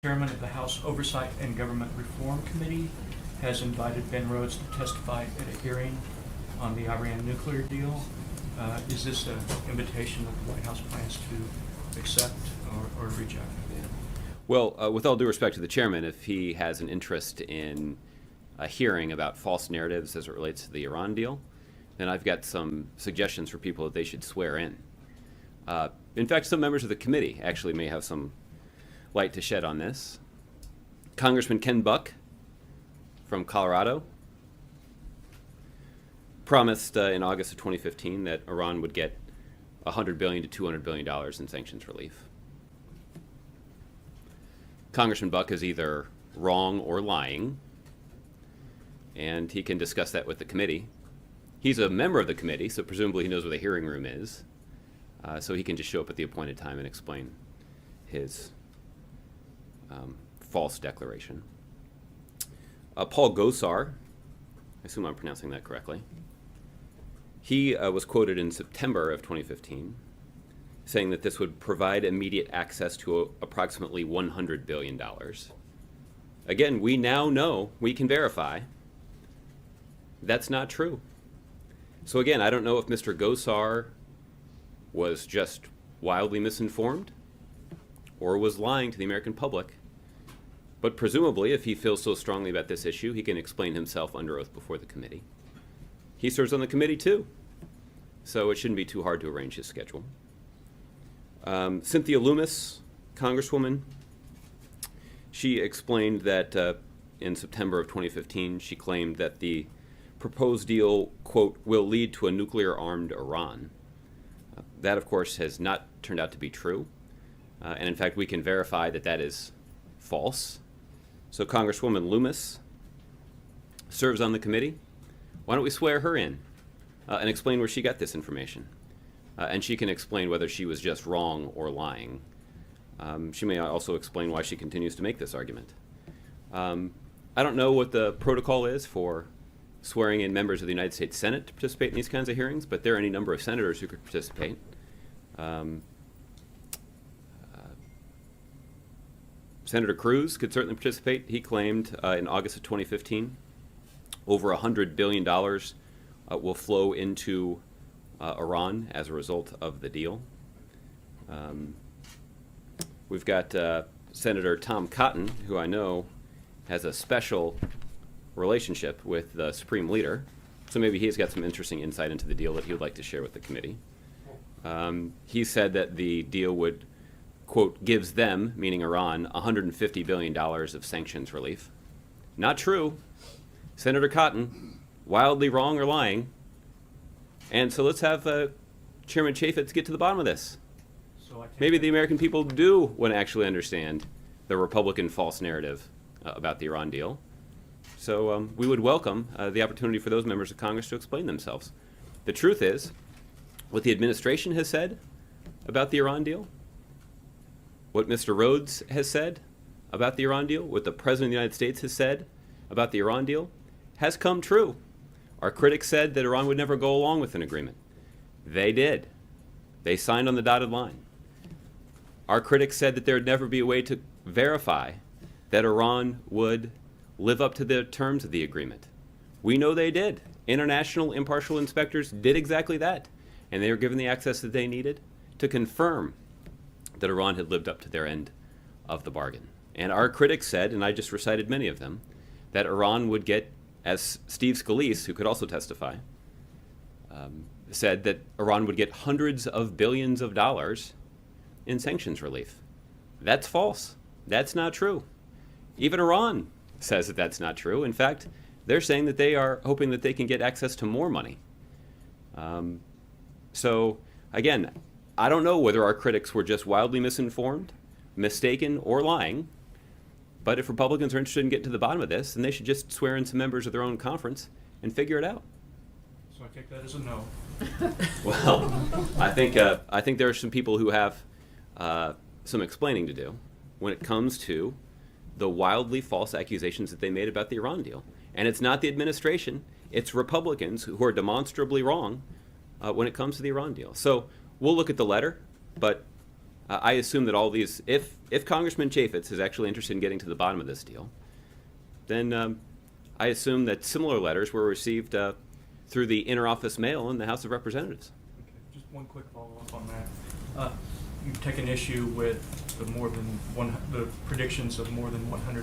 Chairman of the House Oversight and Government Reform Committee has invited Ben Rhodes to testify at a hearing on the Iran nuclear deal. Is this an invitation that the White House plans to accept or reject? Well, with all due respect to the chairman, if he has an interest in a hearing about false narratives as it relates to the Iran deal, then I've got some suggestions for people that they should swear in. In fact, some members of the committee actually may have some light to shed on this. Congressman Ken Buck from Colorado promised in August of 2015 that Iran would get $100 billion to $200 billion in sanctions relief. Congressman Buck is either wrong or lying, and he can discuss that with the committee. He's a member of the committee, so presumably he knows where the hearing room is, so he can just show up at the appointed time and explain his false declaration. Paul Gosar, I assume I'm pronouncing that correctly, he was quoted in September of 2015 saying that this would provide immediate access to approximately $100 billion. Again, we now know, we can verify, that's not true. So again, I don't know if Mr. Gosar was just wildly misinformed or was lying to the American public. But presumably, if he feels so strongly about this issue, he can explain himself under oath before the committee. He serves on the committee too, so it shouldn't be too hard to arrange his schedule. Cynthia Loomis, Congresswoman, she explained that in September of 2015, she claimed that the proposed deal, quote, will lead to a nuclear-armed Iran. That, of course, has not turned out to be true. And in fact, we can verify that that is false. So Congresswoman Loomis serves on the committee. Why don't we swear her in and explain where she got this information? And she can explain whether she was just wrong or lying. She may also explain why she continues to make this argument. I don't know what the protocol is for swearing in members of the United States Senate to participate in these kinds of hearings, but there are any number of senators who could participate. Senator Cruz could certainly participate. He claimed in August of 2015 over $100 billion will flow into Iran as a result of the deal. We've got Senator Tom Cotton, who I know has a special relationship with the Supreme Leader, so maybe he's got some interesting insight into the deal that he would like to share with the committee. He said that the deal would, quote, gives them, meaning Iran, $150 billion of sanctions relief. Not true. Senator Cotton, wildly wrong or lying. And so let's have Chairman Chaffetz get to the bottom of this. So Maybe the American people do want to actually understand the Republican false narrative about the Iran deal. So we would welcome the opportunity for those members of Congress to explain themselves. The truth is, what the administration has said about the Iran deal, what Mr. Rhodes has said about the Iran deal, what the President of the United States has said about the Iran deal, has come true. Our critics said that Iran would never go along with an agreement. They did. They signed on the dotted line. Our critics said that there would never be a way to verify that Iran would live up to the terms of the agreement. We know they did. International impartial inspectors did exactly that, and they were given the access that they needed to confirm that Iran had lived up to their end of the bargain. And our critics said, and I just recited many of them, that Iran would get, as Steve Scalise, who could also testify, said that Iran would get hundreds of billions of dollars in sanctions relief. That's false. That's not true. Even Iran says that that's not true. In fact, they're saying that they are hoping that they can get access to more money. So, again, I don't know whether our critics were just wildly misinformed, mistaken, or lying, but if Republicans are interested in getting to the bottom of this, then they should just swear in some members of their own conference and figure it out. I take that as a no. Well, I think there are some people who have some explaining to do when it comes to the wildly false accusations that they made about the Iran deal. And it's not the administration, it's Republicans who are demonstrably wrong when it comes to the Iran deal. So we'll look at the letter, but I assume that all these, if Congressman Chaffetz is actually interested in getting to the bottom of this deal, then I assume that similar letters were received through the interoffice mail in the House of Representatives. Okay, just one quick follow-up on that. You've taken issue with the predictions of more than 100